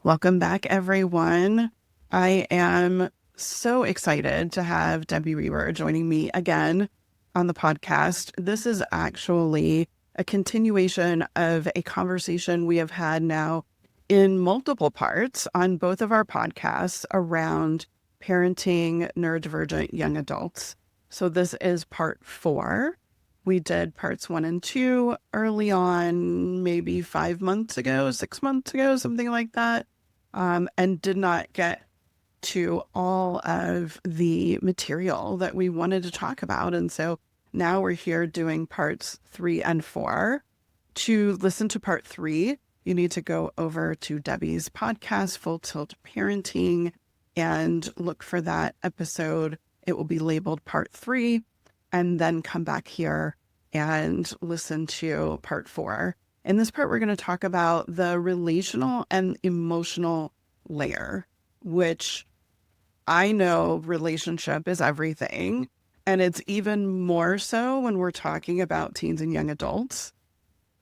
Welcome back, everyone. I am so excited to have Debbie Reber joining me again on the podcast. This is actually a continuation of a conversation we have had now in multiple parts on both of our podcasts around parenting neurodivergent young adults. So this is part 4. We did parts 1 and 2 early on, maybe 5 months ago, 6 months ago, something like that. And did not get to all of the material that we wanted to talk about. And so now we're here doing parts 3 and 4. To listen to part 3, you need to go over to Debbie's podcast, Full Tilt Parenting, and look for that episode. It will be labeled part 3, and then come back here and listen to part 4. In this part, we're going to talk about the relational and emotional layer, which I know relationship is everything. And it's even more so when we're talking about teens and young adults.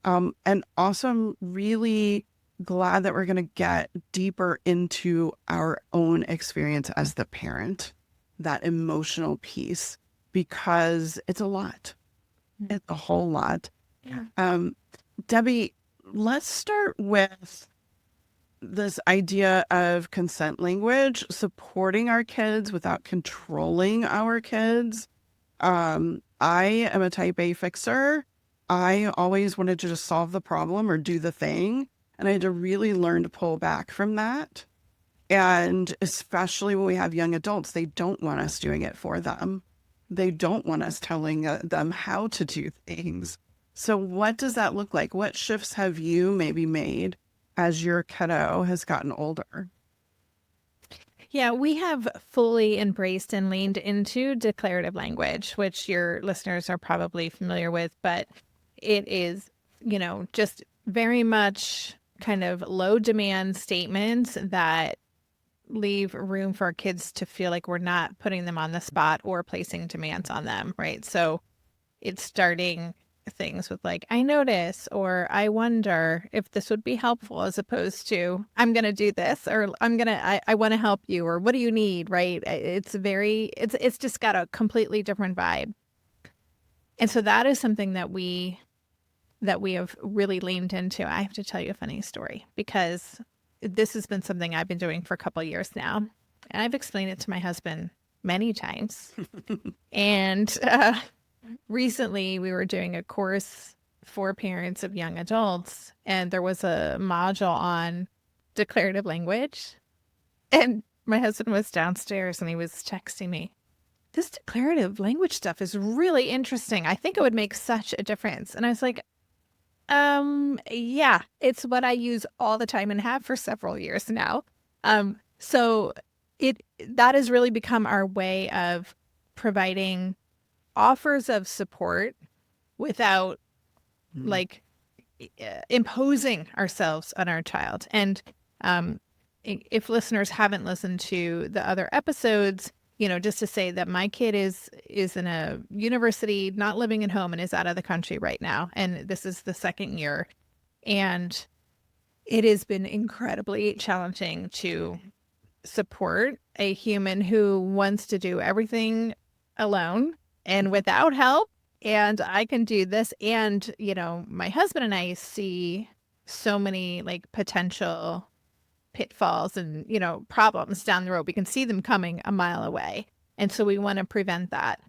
And also, I'm really glad that we're going to get deeper into our own experience as the parent, that emotional piece, because it's a lot. It's a whole lot. Yeah. Debbie, let's start with this idea of consent language, supporting our kids without controlling our kids. I am a type A fixer. I always wanted to just solve the problem or do the thing. And I had to really learn to pull back from that. And especially when we have young adults, they don't want us doing it for them. They don't want us telling them how to do things. So what does that look like? What shifts have you maybe made as your kiddo has gotten older? Yeah, we have fully embraced and leaned into declarative language, which your listeners are probably familiar with, but it is, just very much kind of low demand statements that leave room for our kids to feel like we're not putting them on the spot or placing demands on them, right? So it's starting things with like, I notice, or I wonder if this would be helpful, as opposed to, I'm going to do this, or I want to help you, or what do you need, right? It's just got a completely different vibe. And so that is something that we have really leaned into. I have to tell you a funny story, because this has been something I've been doing for a couple of years now. And I've explained it to my husband many times. And recently, we were doing a course for parents of young adults, and there was a module on declarative language. And my husband was downstairs and he was texting me, this declarative language stuff is really interesting. I think it would make such a difference. And I was like, yeah, it's what I use all the time and have for several years now. So that has really become our way of providing offers of support without like imposing ourselves on our child. And if listeners haven't listened to the other episodes, just to say that my kid is in a university, not living at home, and is out of the country right now. And this is the second year. And it has been incredibly challenging to support a human who wants to do everything alone and without help. And I can do this. And, my husband and I see so many like potential pitfalls and, problems down the road. We can see them coming a mile away. And so we want to prevent that.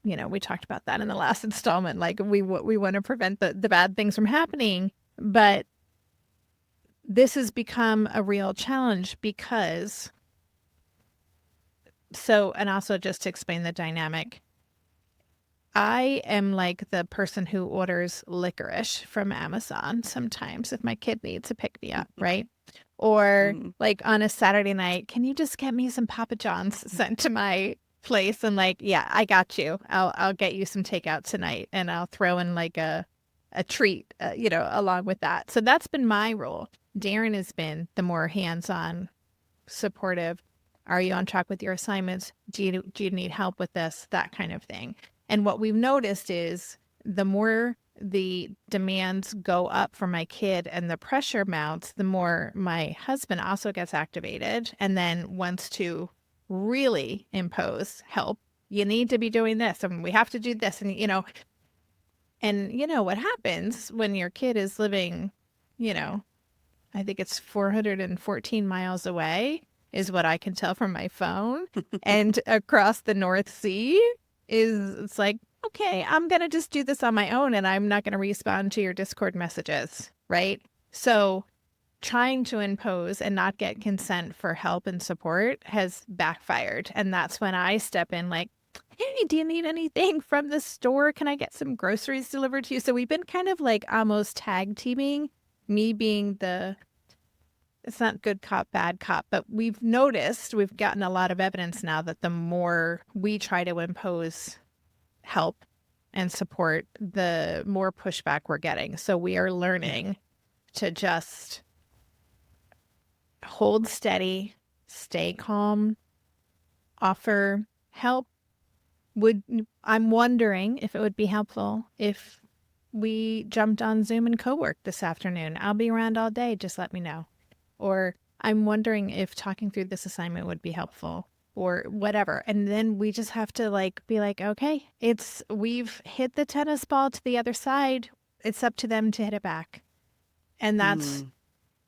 We talked about that in the last installment. Like we want to prevent the bad things from happening. But this has become a real challenge because, and also just to explain the dynamic, I am like the person who orders licorice from Amazon sometimes if my kid needs a pick-me-up, right? Or like on a Saturday night, can you just get me some Papa John's sent to my place? And like, yeah, I got you. I'll get you some takeout tonight, and I'll throw in like a treat, along with that. So that's been my role. Darren has been the more hands-on, supportive. Are you on track with your assignments? Do you need help with this? That kind of thing. And what we've noticed is the more the demands go up for my kid and the pressure mounts, the more my husband also gets activated and then wants to really impose help. You need to be doing this and we have to do this. And, what happens when your kid is living, I think it's 414 miles away is what I can tell from my phone. And across the North Sea it's like, okay, I'm going to just do this on my own and I'm not going to respond to your Discord messages, right? So trying to impose and not get consent for help and support has backfired. And that's when I step in like, hey, do you need anything from the store? Can I get some groceries delivered to you? So we've been kind of like almost tag teaming, me being it's not good cop, bad cop, but we've gotten a lot of evidence now that the more we try to impose help and support, the more pushback we're getting. So we are learning to just hold steady, stay calm, offer help. I'm wondering if it would be helpful if we jumped on Zoom and co-work this afternoon. I'll be around all day. Just let me know. Or I'm wondering if talking through this assignment would be helpful or whatever. And then we just have to be like, okay, we've hit the tennis ball to the other side. It's up to them to hit it back. And that's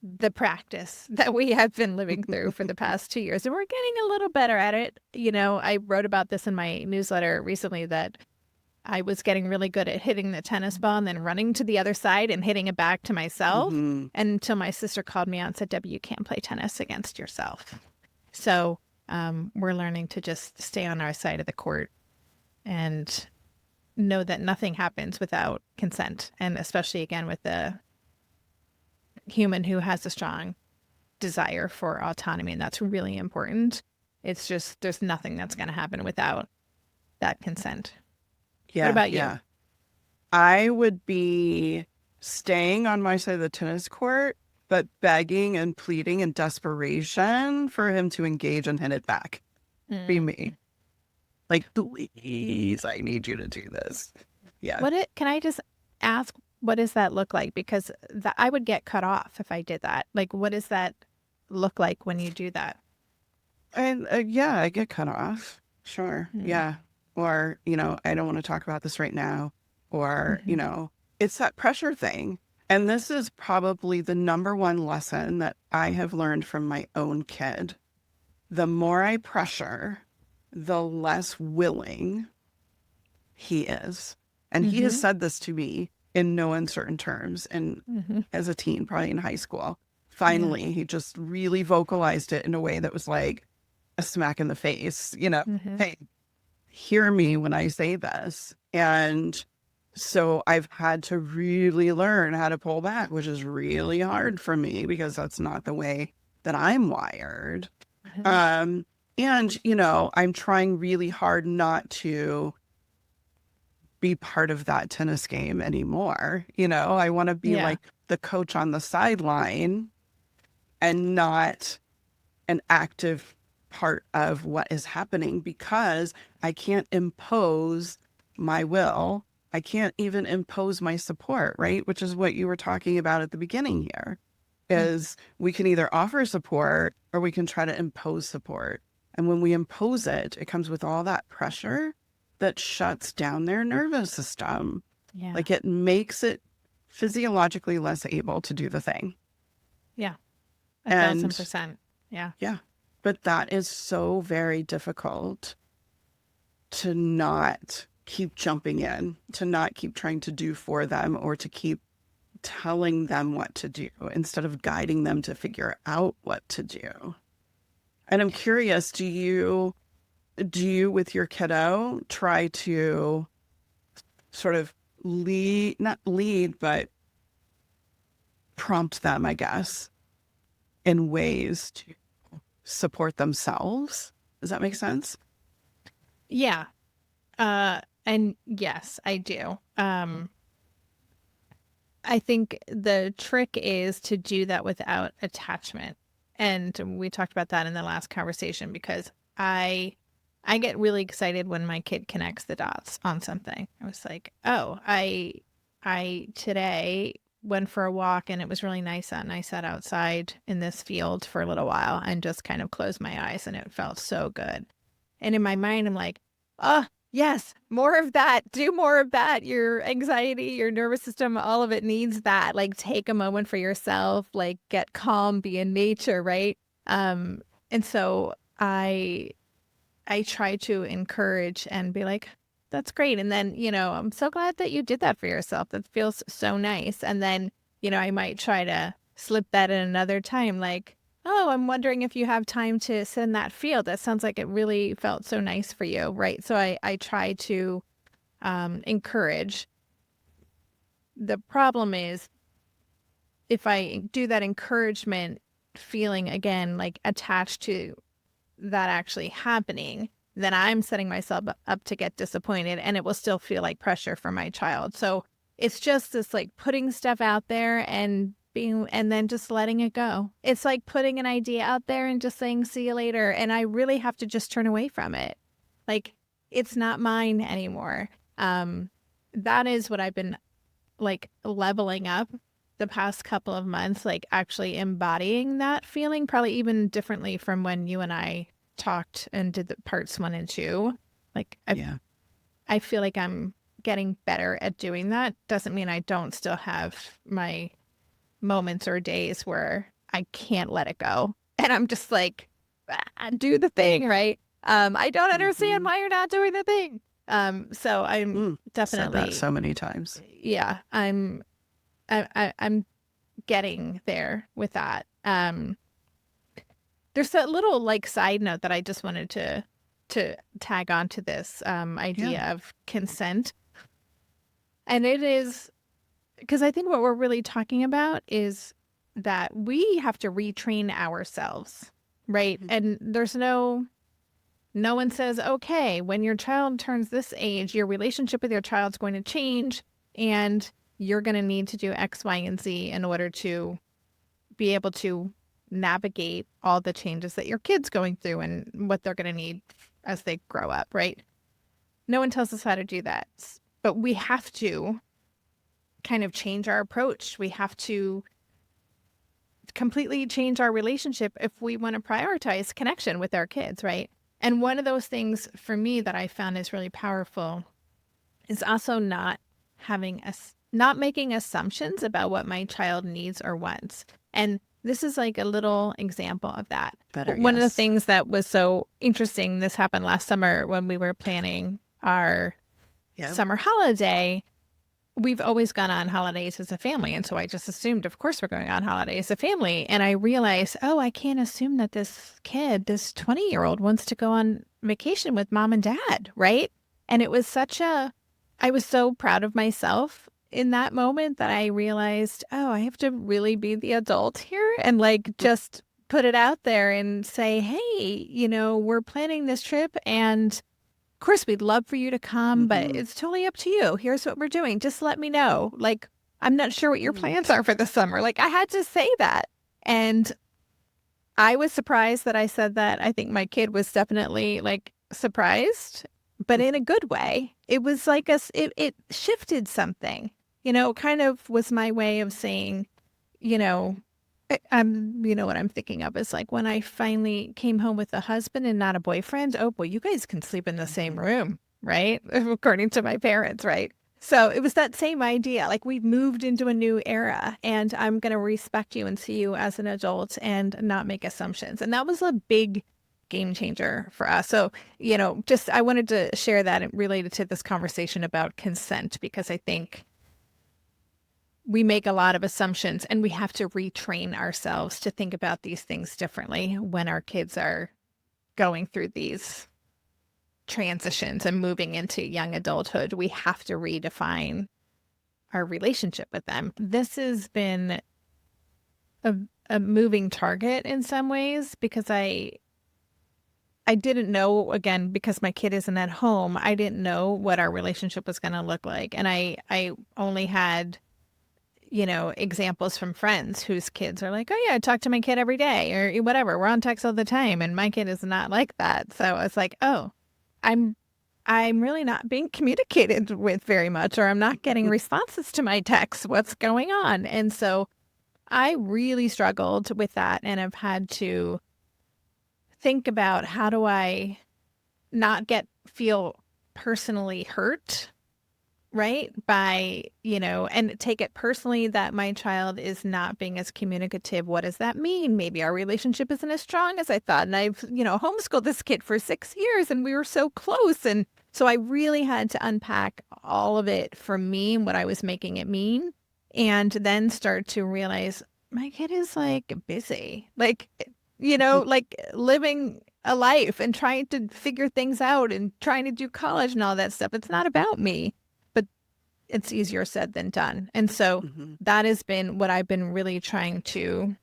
the practice that we have been living through for the past 2 years. And we're getting a little better at it. I wrote about this in my newsletter recently that I was getting really good at hitting the tennis ball and then running to the other side and hitting it back to myself. And until my sister called me out and said, Debbie, you can't play tennis against yourself. So we're learning to just stay on our side of the court and know that nothing happens without consent. And especially, again, with the human who has a strong desire for autonomy. And that's really important. It's just there's nothing that's going to happen without that consent. Yeah. What about you? Yeah. I would be staying on my side of the tennis court, but begging and pleading in desperation for him to engage and hit it back. Be me. Like, please, I need you to do this. Yeah. Can I just ask, what does that look like? Because I would get cut off if I did that. Like, what does that look like when you do that? And yeah, I get cut off. Sure. Yeah. Or, I don't want to talk about this right now. Or, it's that pressure thing. And this is probably the number one lesson that I have learned from my own kid. The more I pressure, the less willing he is. And he has said this to me in no uncertain terms. And as a teen, probably in high school, finally, he just really vocalized it in a way that was like a smack in the face, hey, hear me when I say this. And so I've had to really learn how to pull back, which is really hard for me because that's not the way that I'm wired. And, I'm trying really hard not to be part of that tennis game anymore. I want to be like the coach on the sideline and not an active part of what is happening because I can't impose my will. I can't even impose my support, right? Which is what you were talking about at the beginning here, is we can either offer support or we can try to impose support. And when we impose it, it comes with all that pressure that shuts down their nervous system. Yeah. Like it makes it physiologically less able to do the thing. Yeah. 1,000%. Yeah. Yeah. But that is so very difficult to not keep jumping in, to not keep trying to do for them or to keep telling them what to do instead of guiding them to figure out what to do. And I'm curious, do you with your kiddo try to sort of not lead, but prompt them, I guess, in ways to support themselves? Does that make sense? Yeah. And yes, I do. I think the trick is to do that without attachment. And we talked about that in the last conversation because I get really excited when my kid connects the dots on something. I was like, oh, I I today went for a walk and it was really nice out, and I sat outside in this field for a little while and just kind of closed my eyes, and it felt so good. And in my mind, I'm like, oh, yes, more of that. Do more of that. Your anxiety, your nervous system, all of it needs that. Like, take a moment for yourself, like, get calm, be in nature, right? And so I try to encourage and be like, that's great. And then, I'm so glad that you did that for yourself. That feels so nice. And then, I might try to slip that in another time, like, oh, I'm wondering if you have time to sit in that field. That sounds like it really felt so nice for you, right? So I try to encourage. The problem is if I do that encouragement feeling again, like attached to that actually happening, then I'm setting myself up to get disappointed, and it will still feel like pressure for my child. So it's just this like putting stuff out there and then just letting it go. It's like putting an idea out there and just saying, see you later. And I really have to just turn away from it. Like, it's not mine anymore. That is what I've been like leveling up the past couple of months, like actually embodying that feeling, probably even differently from when you and I talked and did the parts 1 and 2. Like, I feel like I'm getting better at doing that. Doesn't mean I don't still have my moments or days where I can't let it go. And I'm just like, do the thing, right? I don't understand why you're not doing the thing. So I'm definitely said that so many times. Yeah, I'm getting there with that. There's a little like side note that I just wanted to tag on to this idea of consent. And it is because I think what we're really talking about is that we have to retrain ourselves, right? And there's no one says, okay, when your child turns this age, your relationship with your child's going to change, and you're going to need to do X, Y, and Z in order to be able to navigate all the changes that your kid's going through and what they're going to need as they grow up, right? No one tells us how to do that. But we have to kind of change our approach. We have to completely change our relationship if we want to prioritize connection with our kids, right? And one of those things for me that I found is really powerful is also not making assumptions about what my child needs or wants. And this is like a little example of that. One of the things that was so interesting, this happened last summer when we were planning our summer holiday. We've always gone on holidays as a family. And so I just assumed, of course, we're going on holidays as a family. And I realized, I can't assume that this kid, this 20-year-old wants to go on vacation with mom and dad, right? And it was I was so proud of myself in that moment that I realized, I have to really be the adult here and like just put it out there and say, hey, we're planning this trip, and of course we'd love for you to come, but it's totally up to you. Here's what we're doing. Just let me know. Like, I'm not sure what your plans are for the summer. Like, I had to say that. And I was surprised that I said that. I think my kid was definitely like surprised, but in a good way. It was like it shifted something. Kind of was my way of saying, what I'm thinking of is like when I finally came home with a husband and not a boyfriend. Oh boy, you guys can sleep in the same room, right? According to my parents, right? So it was that same idea. Like, we've moved into a new era, and I'm going to respect you and see you as an adult and not make assumptions. And that was a big game changer for us. So, just I wanted to share that related to this conversation about consent, because I think we make a lot of assumptions, and we have to retrain ourselves to think about these things differently when our kids are going through these transitions and moving into young adulthood. We have to redefine our relationship with them. This has been a moving target in some ways, because I didn't know, again, because my kid isn't at home, I didn't know what our relationship was going to look like. And I only had examples from friends whose kids are like, oh yeah, I talk to my kid every day or whatever. We're on text all the time. And my kid is not like that. So it's like, I'm I'm really not being communicated with very much, or I'm not getting responses to my texts. What's going on? And so I really struggled with that and have had to think about how do I not feel personally hurt, right? By, and take it personally that my child is not being as communicative. What does that mean? Maybe our relationship isn't as strong as I thought. And I've, homeschooled this kid for 6 years and we were so close. And so I really had to unpack all of it for me and what I was making it mean. And then start to realize my kid is like busy, like, like living a life and trying to figure things out and trying to do college and all that stuff. It's not about me, but it's easier said than done. And so that has been what I've been really trying to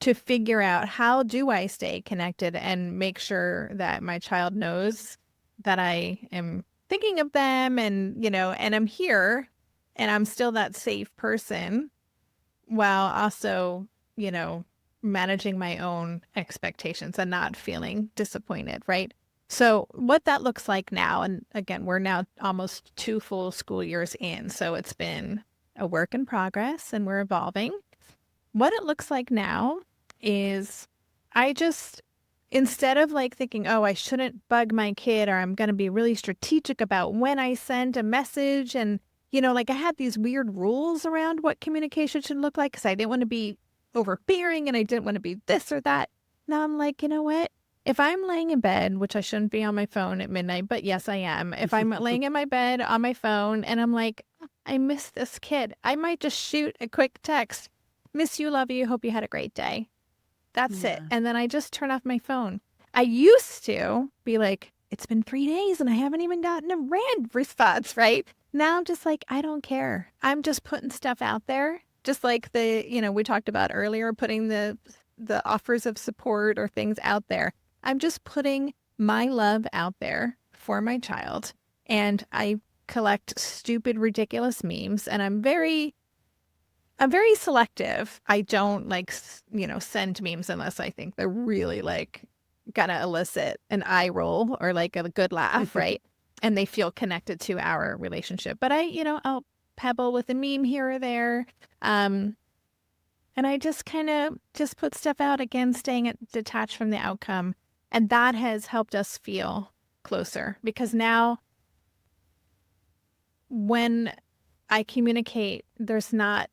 figure out. How do I stay connected and make sure that my child knows that I am thinking of them and, and I'm here and I'm still that safe person while also, managing my own expectations and not feeling disappointed, right? So what that looks like now, and again, we're now almost 2 full school years in, so it's been a work in progress and we're evolving. What it looks like now is I just, instead of like thinking, oh, I shouldn't bug my kid, or I'm going to be really strategic about when I send a message, and like I had these weird rules around what communication should look like because I didn't want to be overbearing and I didn't want to be this or that. Now I'm like, you know what? If I'm laying in bed, which I shouldn't be on my phone at midnight, but yes, I am. If I'm laying in my bed on my phone and I'm like, I miss this kid, I might just shoot a quick text. Miss you, love you, hope you had a great day. That's it. And then I just turn off my phone. I used to be like, it's been 3 days and I haven't even gotten a rand response, right? Now I'm just like, I don't care. I'm just putting stuff out there. Just like we talked about earlier, putting the offers of support or things out there. I'm just putting my love out there for my child. And I collect stupid, ridiculous memes. And I'm very selective. I don't send memes unless I think they're really like gonna elicit an eye roll or like a good laugh, right? And they feel connected to our relationship. But I'll pebble with a meme here or there. And I just kind of just put stuff out, again, staying detached from the outcome. And that has helped us feel closer, because now when I communicate, there's not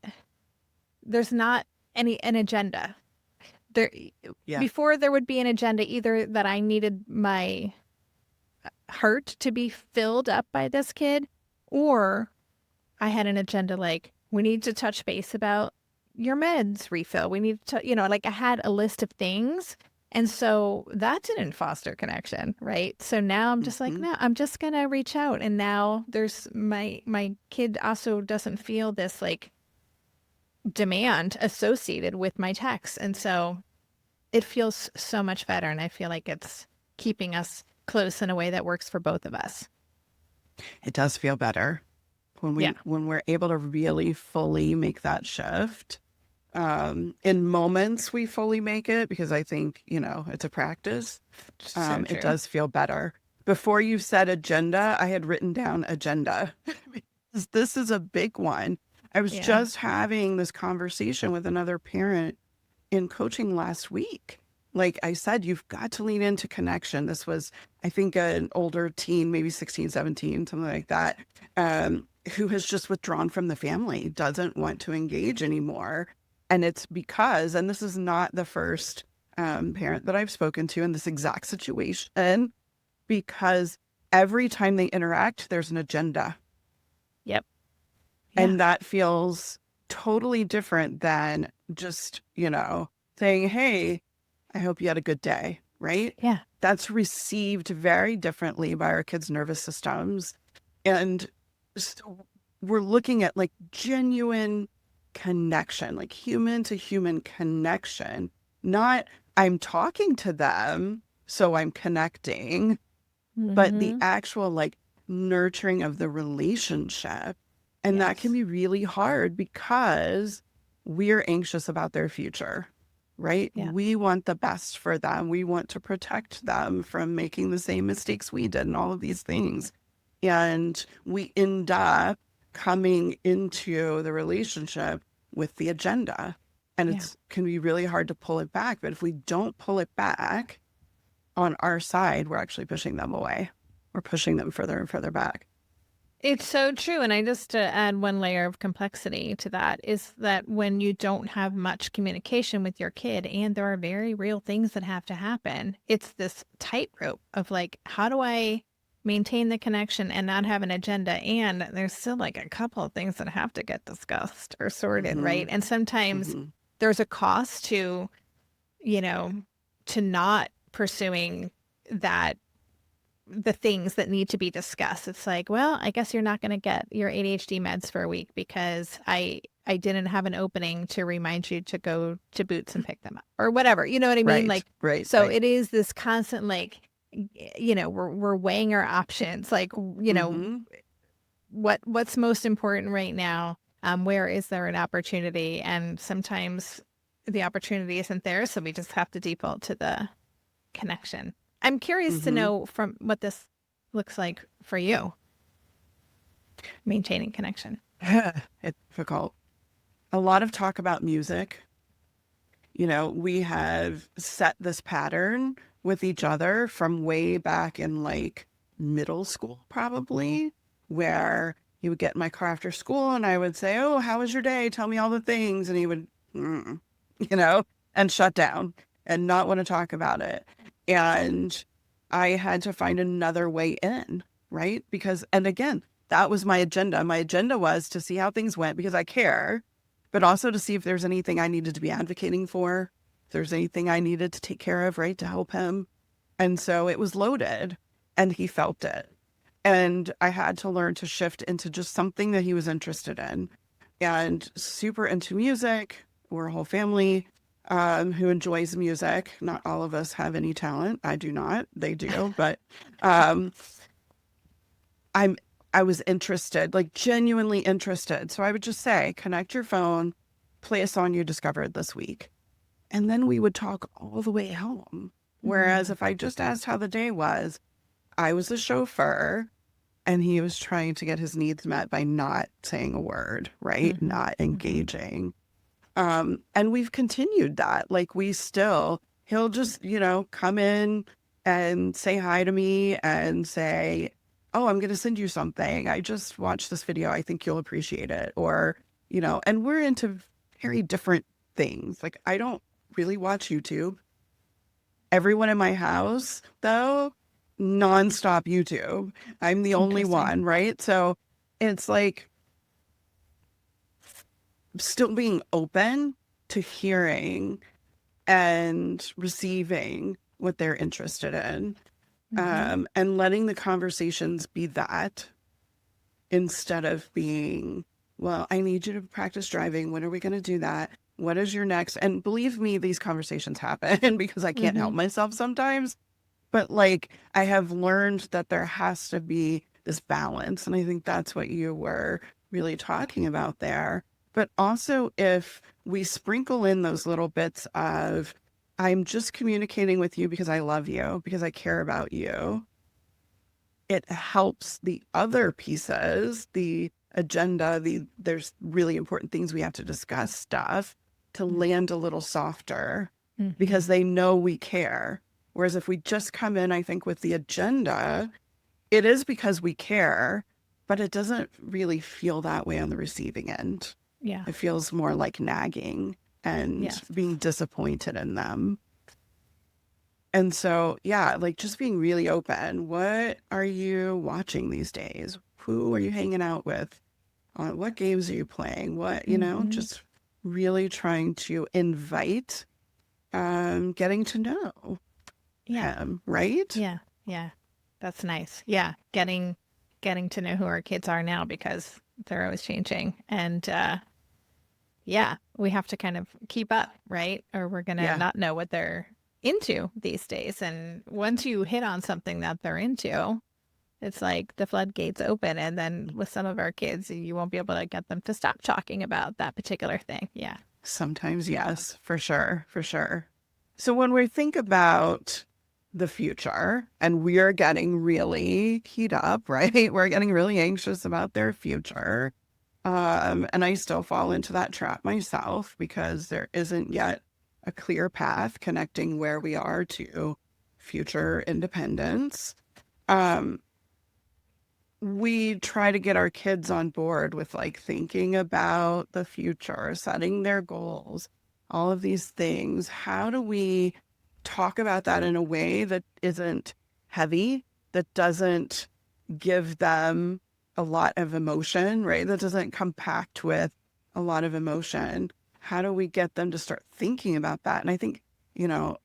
an agenda. Before there would be an agenda, either that I needed my heart to be filled up by this kid, or I had an agenda like, we need to touch base about your meds refill. We need to, like I had a list of things. And so that didn't foster connection, right? So now I'm just like, no, I'm just going to reach out. And now there's my kid also doesn't feel this like demand associated with my text. And so it feels so much better. And I feel like it's keeping us close in a way that works for both of us. It does feel better when we're able to really fully make that shift. In moments we fully make it, because I think, it's a practice. It does feel better. Before you said agenda, I had written down agenda. This is a big one. I was just having this conversation with another parent in coaching last week. Like I said, you've got to lean into connection. This was, I think, an older teen, maybe 16, 17, something like that, who has just withdrawn from the family, doesn't want to engage anymore. And it's because, and this is not the first parent that I've spoken to in this exact situation, because every time they interact, there's an agenda. Yep. Yeah. And that feels totally different than just, saying, hey, I hope you had a good day, right? Yeah. That's received very differently by our kids' nervous systems. And so we're looking at like genuine connection, like human to human connection, not I'm talking to them, so I'm connecting, but the actual like nurturing of the relationship. And that can be really hard because we're anxious about their future, right? Yeah. We want the best for them. We want to protect them from making the same mistakes we did and all of these things. And we end up coming into the relationship with the agenda. And Yeah. it can be really hard to pull it back. But if we don't pull it back on our side, we're actually pushing them away. We're pushing them further and further back. It's so true. And I just to add one layer of complexity to that is that when you don't have much communication with your kid and there are very real things that have to happen, it's this tightrope of like, how do I maintain the connection and not have an agenda? And there's still like a couple of things that have to get discussed or sorted, Mm-hmm. right? And sometimes Mm-hmm. there's a cost to, you know, to not pursuing that the things that need to be discussed. It's like, well, I guess you're not going to get your ADHD meds for a week because I didn't have an opening to remind you to go to Boots and pick them up or whatever. You know what I mean? Right, Like, right, so right. it is this constant, like, we're weighing our options. Like, Mm-hmm. what's most important right now? Where is there an opportunity? And sometimes the opportunity isn't there. So we just have to default to the connection. I'm curious to Mm-hmm. know from what this looks like for you, maintaining connection. It's difficult. A lot of talk about music. We have set this pattern with each other from way back in like middle school, probably, where he would get in my car after school and I would say, "Oh, how was your day? Tell me all the things." And he would, mm, you know, and shut down and not want to talk about it. And I had to find another way in, right? Because, and again, that was my agenda. My agenda was to see how things went because I care, but also to see if there's anything I needed to be advocating for, if there's anything I needed to take care of, right, to help him. And so it was loaded and he felt it. And I had to learn to shift into just something that he was interested in and super into music. We're a whole family who enjoys music. Not all of us have any talent. I do not. They do. But um, I'm I was interested, like genuinely interested. So I would just say, connect your phone, play a song you discovered this week. And then we would talk all the way home. Whereas Mm. if I just asked how the day was, I was the chauffeur and he was trying to get his needs met by not saying a word, right? Mm-hmm. Not Mm-hmm. engaging. And we've continued that. Like he'll just, come in and say hi to me and say, "Oh, I'm going to send you something. I just watched this video. I think you'll appreciate it." Or, and we're into very different things. Like I don't really watch YouTube. Everyone in my house, though, nonstop YouTube. I'm the only Interesting. one, right? So it's like still being open to hearing and receiving what they're interested in, Mm-hmm. and letting the conversations be that instead of being, "Well, I need you to practice driving. When are we going to do that? What is your next?" And believe me, these conversations happen because I can't Mm-hmm. help myself sometimes. But like, I have learned that there has to be this balance. And I think that's what you were really talking about there. But also, if we sprinkle in those little bits of, "I'm just communicating with you because I love you, because I care about you," it helps the other pieces, the agenda, there's really important things we have to discuss stuff to land a little softer Mm-hmm. because they know we care. Whereas if we just come in, I think, with the agenda, it is because we care, but it doesn't really feel that way on the receiving end. Yeah. It feels more like nagging and Yes. being disappointed in them. And so, yeah, like just being really open. What are you watching these days? Who are you hanging out with? What games are you playing? Mm-hmm. Just really trying to invite, getting to know Yeah. him, right? Yeah. Yeah. That's nice. Yeah. Getting to know who our kids are now because they're always changing. And yeah, we have to kind of keep up, right? Or we're going to Yeah. not know what they're into these days. And once you hit on something that they're into, it's like the floodgates open. And then with some of our kids, you won't be able to get them to stop talking about that particular thing. Yeah. Sometimes, yes, for sure, for sure. So when we think about the future and we're getting really keyed up, right? We're getting really anxious about their future. And I still fall into that trap myself because there isn't yet a clear path connecting where we are to future independence. Um, we try to get our kids on board with like thinking about the future, setting their goals, all of these things. How do we talk about that in a way that isn't heavy, that doesn't give them a lot of emotion, right? That doesn't come packed with a lot of emotion. How do we get them to start thinking about that? And I think,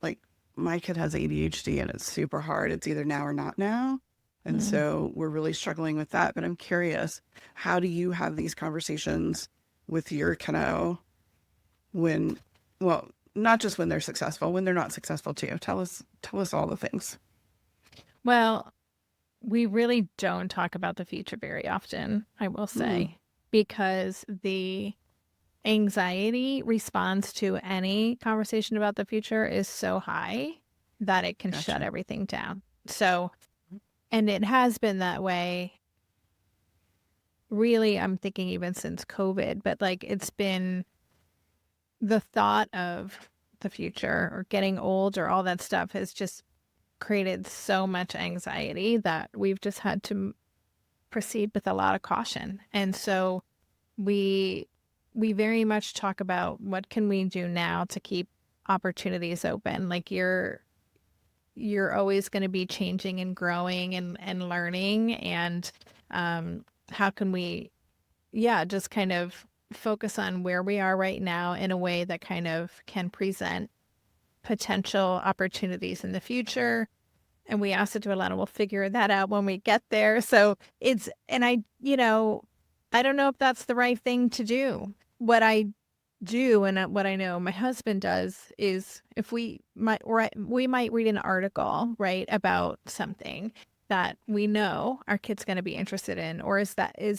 like my kid has ADHD and it's super hard. It's either now or not now. And Mm. so we're really struggling with that. But I'm curious, how do you have these conversations with your kiddo when, well, not just when they're successful, when they're not successful too? Tell us all the things. Well, we really don't talk about the future very often, I will Mm, say, because the anxiety response to any conversation about the future is so high that it can shut gotcha. everything down. So, and it has been that way really, I'm thinking even since COVID, but like it's been the thought of the future or getting old or all that stuff has just created so much anxiety that we've just had to proceed with a lot of caution. And so we we very much talk about what can we do now to keep opportunities open. Like you're always going to be changing and growing and learning and how can we just kind of focus on where we are right now in a way that kind of can present potential opportunities in the future. And we also do a lot of, we'll figure that out when we get there. So it's, and I don't know if that's the right thing to do. What I do and what I know my husband does is if we might read an article, right, about something that we know our kid's going to be interested in, or is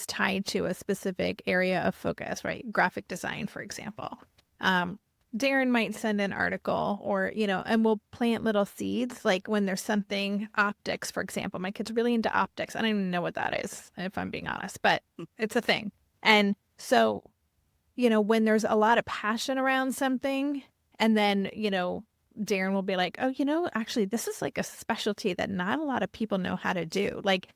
tied to a specific area of focus, right? Graphic design, for example. Um, Darren might send an article or, and we'll plant little seeds. Like when there's something optics, for example, my kid's really into optics. I don't even know what that is, if I'm being honest, but it's a thing. And so, when there's a lot of passion around something and then, Darren will be like, oh, actually, this is like a specialty that not a lot of people know how to do. Like,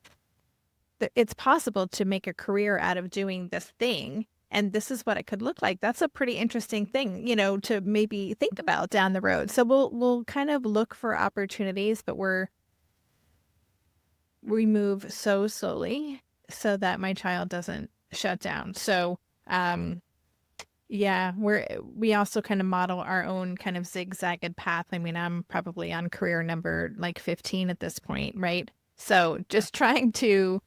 it's possible to make a career out of doing this thing. And this is what it could look like. That's a pretty interesting thing, to maybe think about down the road. So we'll kind of look for opportunities, but we move so slowly so that my child doesn't shut down. So, yeah, we also kind of model our own kind of zigzagged path. I mean, I'm probably on career number like 15 at this point, right? So just trying to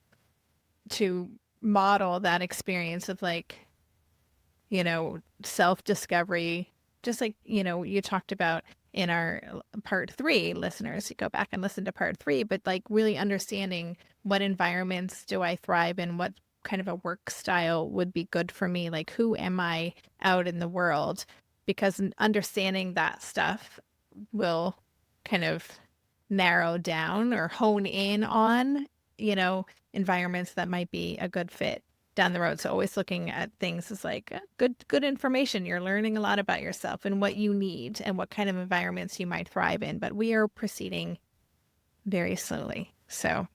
model that experience of like, self-discovery, just like, you talked about in our part 3, listeners, you go back and listen to part 3, but like really understanding what environments do I thrive in, what kind of a work style would be good for me, like who am I out in the world, because understanding that stuff will kind of narrow down or hone in on, environments that might be a good fit down the road. So always looking at things as like good information. You're learning a lot about yourself and what you need and what kind of environments you might thrive in. But we are proceeding very slowly. So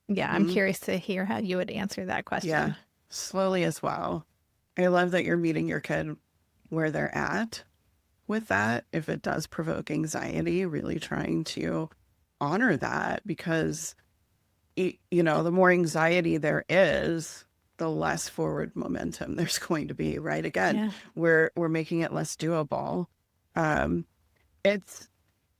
yeah, I'm Hmm. curious to hear how you would answer that Yeah, question. slowly as well. I love that you're meeting your kid where they're at with that. If it does provoke anxiety, really trying to honor that because, the more anxiety there is, the less forward momentum there's going to be, right? Again, Yeah. we're making it less doable. Um, it's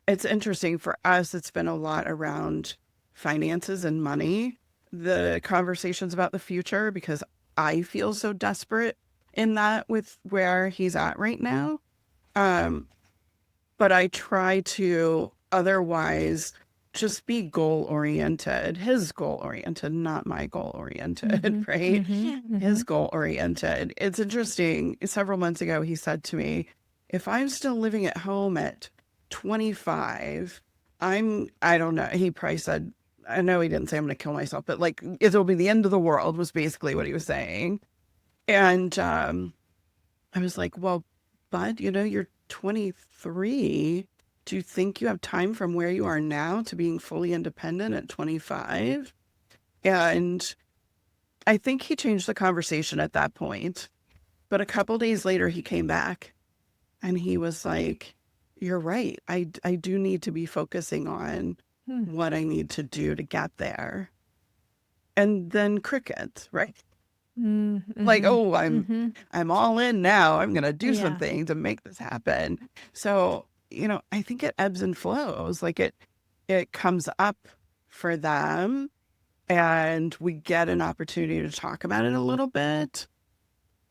it's interesting for us. It's been a lot around finances and money, the conversations about the future, because I feel so desperate in that with where he's at right now. Um, but I try to otherwise just be goal oriented, his goal oriented, not my goal oriented, right? His goal oriented. It's interesting. Several months ago, he said to me, if I'm still living at home at 25, I don't know. He probably said, I know he didn't say I'm going to kill myself, but like it'll be the end of the world was basically what he was saying. And I was like, well, bud, you're 23. Do you think you have time from where you are now to being fully independent at 25? And I think he changed the conversation at that point. But a couple days later, he came back and he was like, you're right. I do need to be focusing on what I need to do to get there. And then crickets, right? Like, oh, I'm all in now. I'm going to do something to make this happen. So, I think it ebbs and flows. Like it comes up for them and we get an opportunity to talk about it a little bit.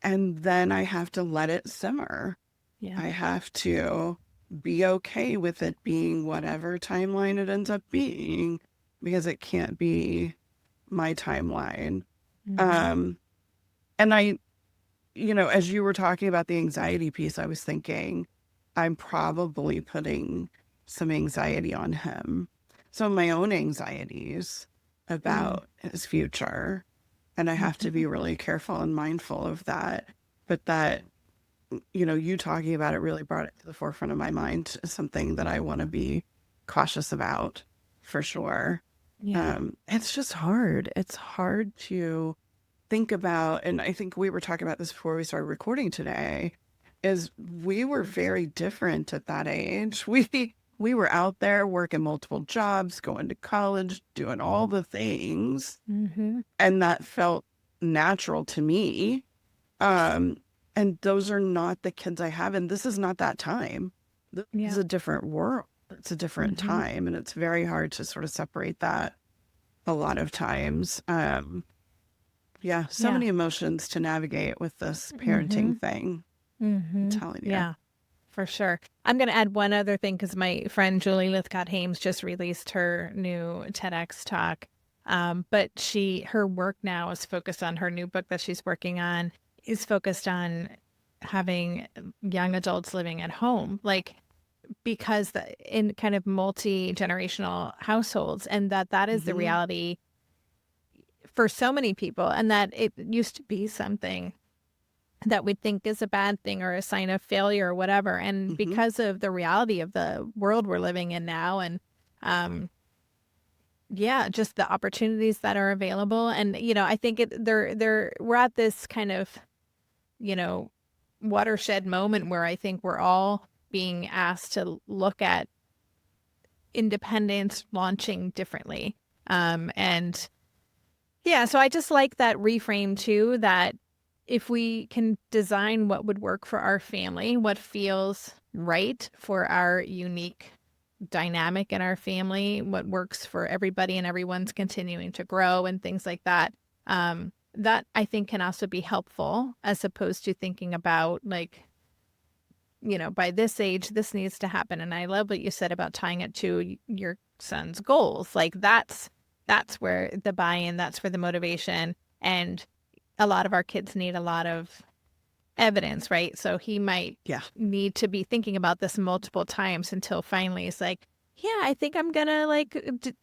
And then I have to let it simmer. Yeah. I have to be okay with it being whatever timeline it ends up being because it can't be my timeline. And I, as you were talking about the anxiety piece, I was thinking I'm probably putting some anxiety on him. Some of my own anxieties about his future. And I have to be really careful and mindful of that. But that, you talking about it really brought it to the forefront of my mind as something that I want to be cautious about for sure. Yeah. It's just hard. It's hard to think about, and I think we were talking about this before we started recording today, is we were very different at that age. We were out there working multiple jobs, going to college, doing all the things. And that felt natural to me. And those are not the kids I have. And this is not that time. This is a different world. It's a different time. And it's very hard to sort of separate that a lot of times. So many emotions to navigate with this parenting thing. I'm telling you. Yeah, for sure. I'm going to add one other thing because my friend Julie Lithcott-Hames just released her new TEDx talk. But her work now is focused on her new book that she's working on is focused on having young adults living at home, like because in kind of multi-generational households, and that is the reality for so many people, and that it used to be something that we think is a bad thing or a sign of failure or whatever. And because of the reality of the world we're living in now, and just the opportunities that are available. And, I think we're at this kind of, watershed moment where I think we're all being asked to look at independence launching differently. So I just like that reframe too, that if we can design what would work for our family, what feels right for our unique dynamic in our family, what works for everybody and everyone's continuing to grow and things like that, that I think can also be helpful as opposed to thinking about like, by this age, this needs to happen. And I love what you said about tying it to your son's goals. Like that's where the buy-in, that's where the motivation, and a lot of our kids need a lot of evidence, right? So he might need to be thinking about this multiple times until finally it's like, I think I'm gonna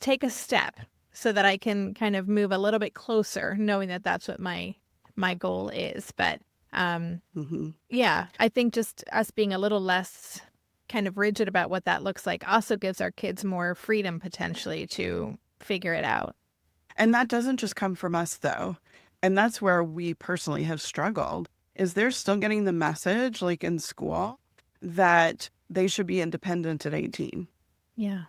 take a step so that I can kind of move a little bit closer, knowing that that's what my goal is. But I think just us being a little less kind of rigid about what that looks like also gives our kids more freedom potentially to figure it out. And that doesn't just come from us though. And that's where we personally have struggled, is they're still getting the message, like in school, that they should be independent at 18. Yeah.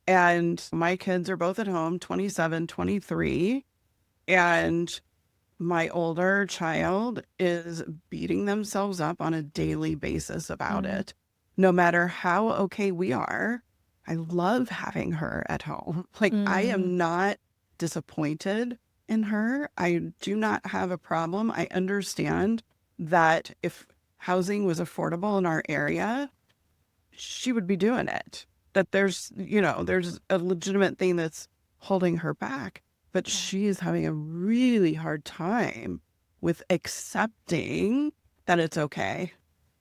And my kids are both at home, 27, 23. And my older child is beating themselves up on a daily basis about it. No matter how okay we are, I love having her at home. Like I am not disappointed in her. I do not have a problem. I understand that if housing was affordable in our area, she would be doing it. that there's, there's a legitimate thing that's holding her back, but she is having a really hard time with accepting that it's okay,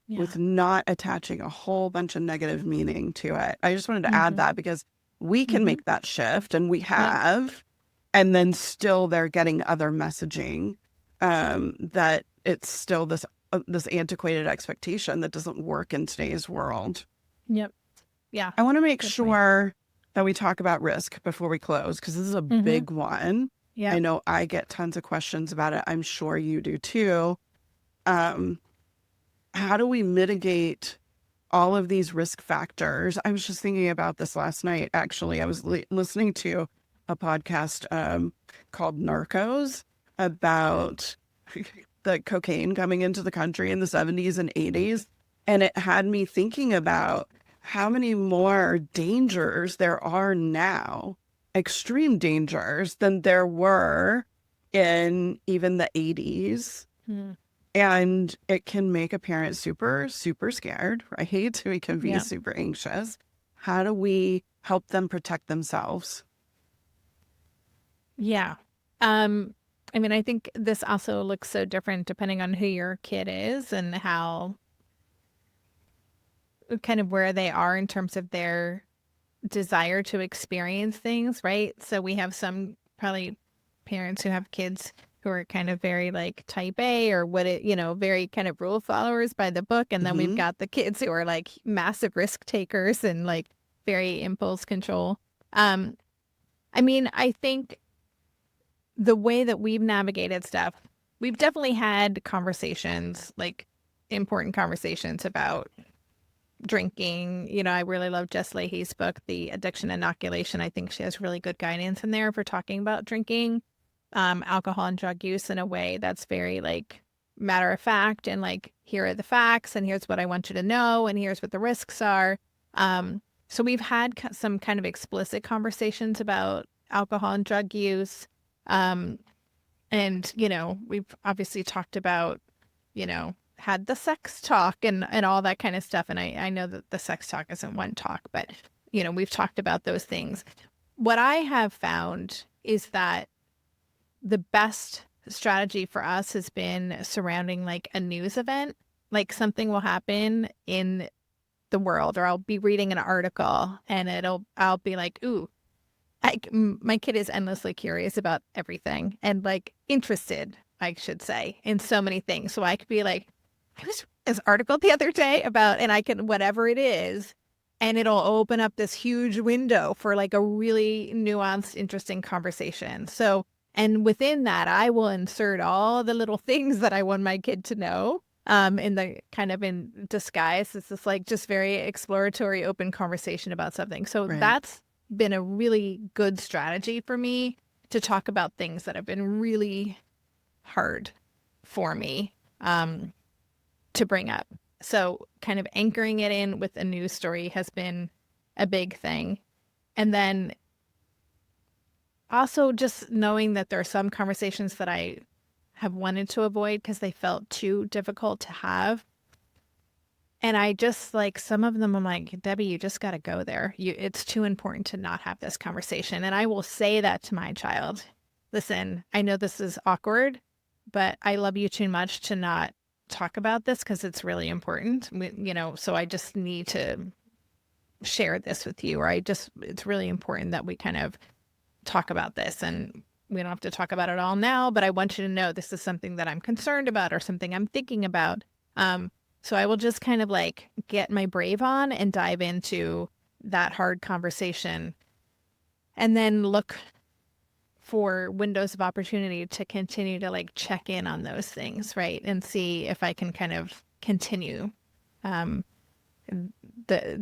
with not attaching a whole bunch of negative meaning to it. I just wanted to add that because we can make that shift, and we have, and then still they're getting other messaging that it's still this antiquated expectation that doesn't work in today's world. Yep. Yeah. I want to make sure that we talk about risk before we close, because this is a big one. Yeah. I know I get tons of questions about it. I'm sure you do too. How do we mitigate all of these risk factors? I was just thinking about this last night. Actually, I was listening to a podcast called Narcos about the cocaine coming into the country in the 70s and 80s. And it had me thinking about how many more dangers there are now, extreme dangers, than there were in even the 80s. And it can make a parent super, super scared, right? We can be super anxious. How do we help them protect themselves? Yeah. I mean, I think this also looks so different depending on who your kid is and how, kind of where they are in terms of their desire to experience things, right? So we have some probably parents who have kids who are kind of very like type A or very kind of rule followers by the book. And then we've got the kids who are like massive risk takers and like very impulse control. I mean, I think the way that we've navigated stuff, we've definitely had conversations, like important conversations about drinking. I really love Jess Leahy's book, The Addiction Inoculation. I think she has really good guidance in there for talking about drinking, alcohol and drug use in a way that's very like matter of fact and like, here are the facts and here's what I want you to know and here's what the risks are. So we've had some kind of explicit conversations about alcohol and drug use. And, we've obviously talked about, had the sex talk and all that kind of stuff. And I know that the sex talk isn't one talk, but, we've talked about those things. What I have found is that the best strategy for us has been surrounding like a news event, like something will happen in the world, or I'll be reading an article and I'll be like, ooh, my kid is endlessly curious about everything and like interested, I should say, in so many things. So I could be like, I was reading this article the other day about, and I can, whatever it is, and it'll open up this huge window for like a really nuanced, interesting conversation. So, and within that, I will insert all the little things that I want my kid to know, in the kind of in disguise. It's this like just very exploratory, open conversation about something. So that's been a really good strategy for me to talk about things that have been really hard for me to bring up. So kind of anchoring it in with a news story has been a big thing. And then also just knowing that there are some conversations that I have wanted to avoid because they felt too difficult to have. And I just like some of them, I'm like, Debbie, you just got to go there. It's too important to not have this conversation. And I will say that to my child. Listen, I know this is awkward, but I love you too much to not talk about this because it's really important. So I just need to share this with you, or it's really important that we kind of talk about this, and we don't have to talk about it all now, but I want you to know this is something that I'm concerned about or something I'm thinking about. So I will just kind of like get my brave on and dive into that hard conversation and then look for windows of opportunity to continue to like check in on those things, right? And see if I can kind of continue the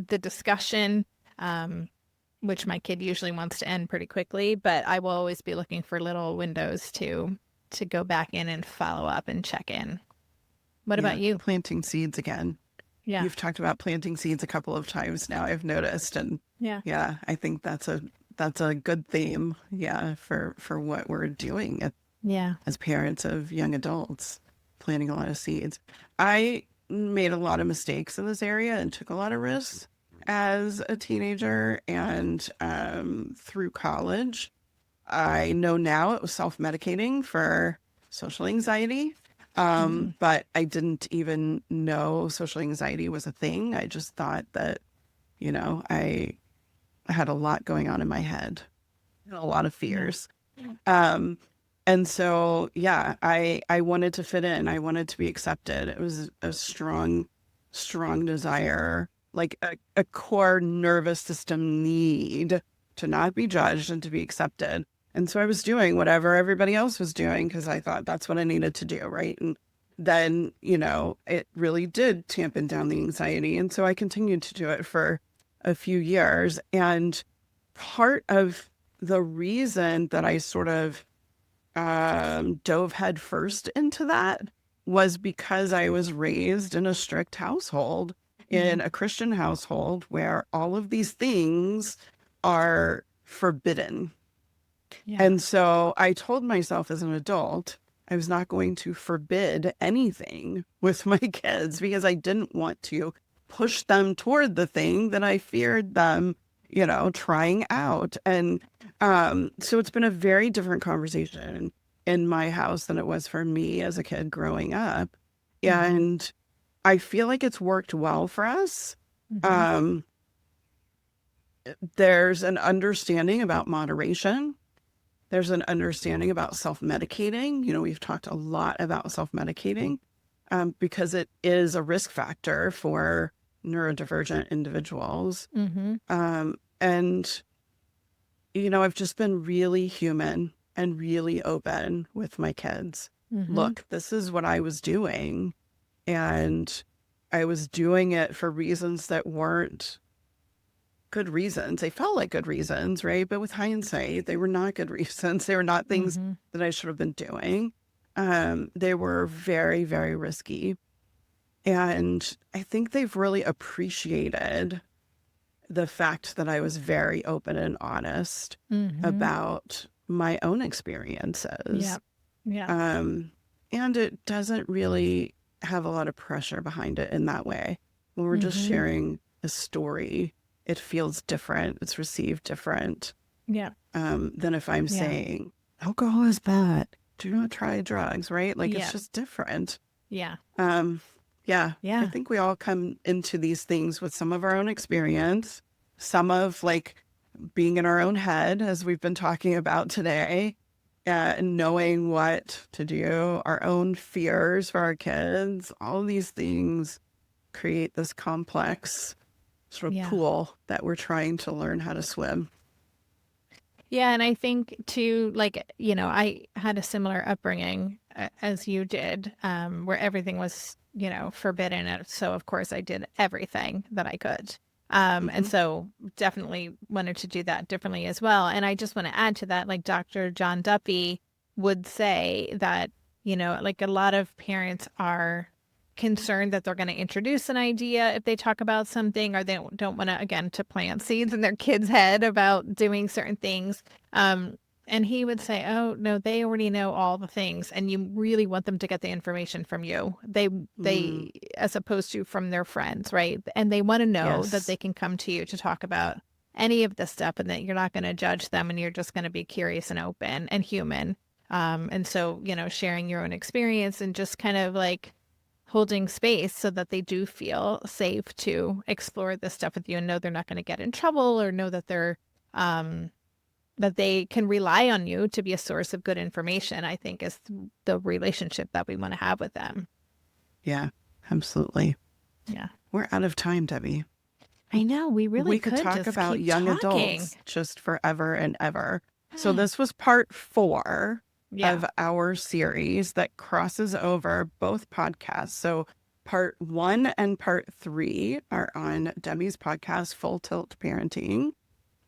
discussion, which my kid usually wants to end pretty quickly, but I will always be looking for little windows to go back in and follow up and check in. What about you? Planting seeds again. Yeah. You've talked about planting seeds a couple of times now, I've noticed. And yeah, I think that's a good theme. Yeah. For what we're doing as parents of young adults, planting a lot of seeds. I made a lot of mistakes in this area and took a lot of risks. as a teenager and through college. I know now it was self-medicating for social anxiety, Mhm. but I didn't even know social anxiety was a thing. I just thought that, I had a lot going on in my head and a lot of Yeah. fears. Um, and so, yeah, I wanted to fit in. I wanted to be accepted. It was a strong, strong desire, like a core nervous system need to not be judged and to be accepted. And so I was doing whatever everybody else was doing because I thought that's what I needed to do, right? And then, it really did tampen down the anxiety. And so I continued to do it for a few years. And part of the reason that I sort of dove headfirst into that was because I was raised in a strict household, in Mhm. a Christian household where all of these things are forbidden. Yeah. And so I told myself as an adult, I was not going to forbid anything with my kids because I didn't want to push them toward the thing that I feared them, trying out. And so it's been a very different conversation in my house than it was for me as a kid growing up. Mhm. And I feel like it's worked well for us. Mhm. Um, there's an understanding about moderation. There's an understanding about self-medicating. We've talked a lot about self-medicating because it is a risk factor for neurodivergent individuals. Mhm. And, I've just been really human and really open with my kids. Mhm. Look, this is what I was doing. And I was doing it for reasons that weren't good reasons. They felt like good reasons, right? But with hindsight, they were not good reasons. They were not things Mhm. that I should have been doing. They were very, very risky. And I think they've really appreciated the fact that I was very open and honest Mhm. about my own experiences. Yep. Yeah. Um, and it doesn't really have a lot of pressure behind it in that way. When we're just Mhm. sharing a story, it feels different. It's received different Yeah. than if I'm Yeah. saying, alcohol is bad. Do not try drugs, right? Like it's Yeah. just different. Yeah. Um, yeah, I Yeah. think we all come into these things with some of our own experience, some of like being in our own head, as we've been talking about today, and knowing what to do, our own fears for our kids, all of these things create this complex sort of Yeah. pool that we're trying to learn how to swim. Yeah, and I think too, like, I had a similar upbringing as you did, where everything was, forbidden. And so, of course, I did everything that I could. And Hmm. so definitely wanted to do that differently as well. And I just want to add to that, like Dr. John Duffy would say that, like a lot of parents are concerned that they're going to introduce an idea if they talk about something, or they don't want to, again, to plant seeds in their kid's head about doing certain things. um and he would say, oh no, they already know all the things, and you really want them to get the information from you. They Mm, as opposed to from their friends, right? And they want to know that yes. they can come to you to talk about any of this stuff, and that you're not going to judge them, and you're just going to be curious and open and human. And so, sharing your own experience and just kind of like holding space so that they do feel safe to explore this stuff with you and know they're not going to get in trouble, or know that um that they can rely on you to be a source of good information, I think is the relationship that we want to have with them. Yeah, absolutely. Yeah. We're out of time, Debbie. I know, we really We could could talk just about keep young talking. adults just forever and ever. So this was part 4 Yeah. of our series that crosses over both podcasts. So part 1 and part 3 are on Debbie's podcast, Full Tilt Parenting.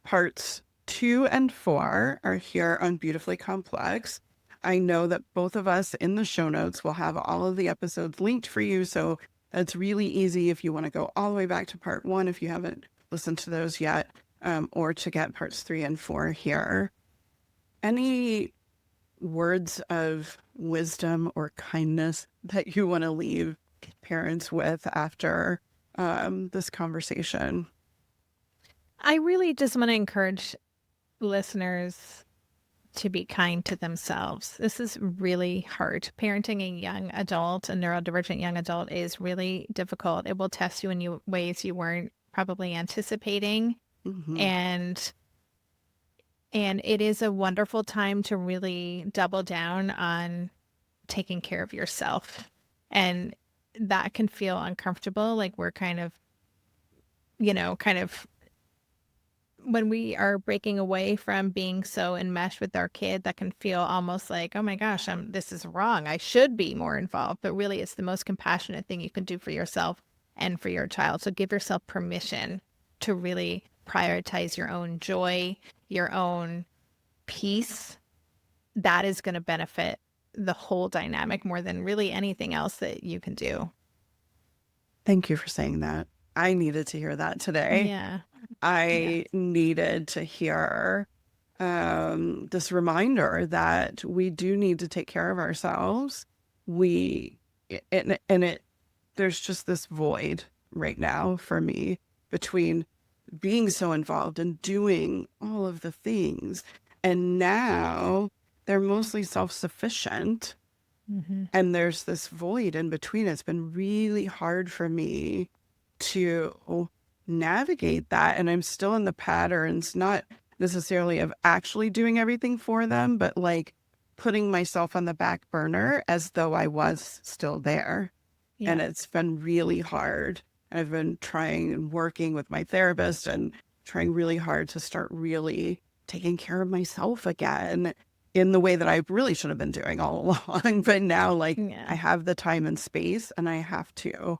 Parts 2 and 4 are here on Beautifully Complex. I know that both of us in the show notes will have all of the episodes linked for you. So it's really easy if you want to go all the way back to part 1 if you haven't listened to those yet, or to get parts 3 and 4 here. Any words of wisdom or kindness that you want to leave parents with after this conversation? I really just want to encourage listeners to be kind to themselves. This is really hard. Parenting a young adult, a neurodivergent young adult, is really difficult. It will test you in ways you weren't probably anticipating. Hmm. And it is a wonderful time to really double down on taking care of yourself. And that can feel uncomfortable. Like we're kind of, kind of when we are breaking away from being so enmeshed with our kid, that can feel almost like, oh my gosh, this is wrong. I should be more involved. But really, it's the most compassionate thing you can do for yourself and for your child. So give yourself permission to really prioritize your own joy, your own peace. That is going to benefit the whole dynamic more than really anything else that you can do. Thank you for saying that. I needed to hear that today. Yeah. Yeah. I needed to hear this reminder that we do need to take care of ourselves. We and it there's just this void right now for me between being so involved and doing all of the things, and now they're mostly self-sufficient, Mm-hmm. and there's this void in between. It's been really hard for me to navigate that. And I'm still in the patterns, not necessarily of actually doing everything for them, but like putting myself on the back burner as though I was still there. And Yeah. it's been really hard. I've been trying and working with my therapist and trying really hard to start really taking care of myself again in the way that I really should have been doing all along. But now, like, I Yeah. have the time and space, and I have to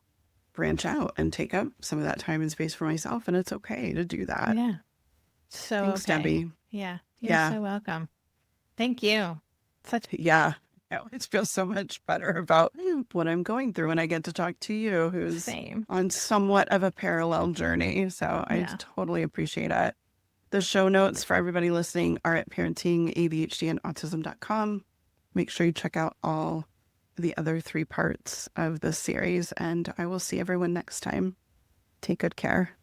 branch out and take up some of that time and space for myself. And it's okay to do that. Yeah. So Thanks, okay. Debbie. Yeah. You're Yeah. so welcome. Thank you. Such Yeah. I always feel so much better about what I'm going through when I get to talk to you, who's same. on somewhat of a parallel journey. So I Yeah. totally appreciate it. The show notes for everybody listening are at parentingadhdandautism.com. Make sure you check out all the other 3 parts of this series, and I will see everyone next time. Take good care.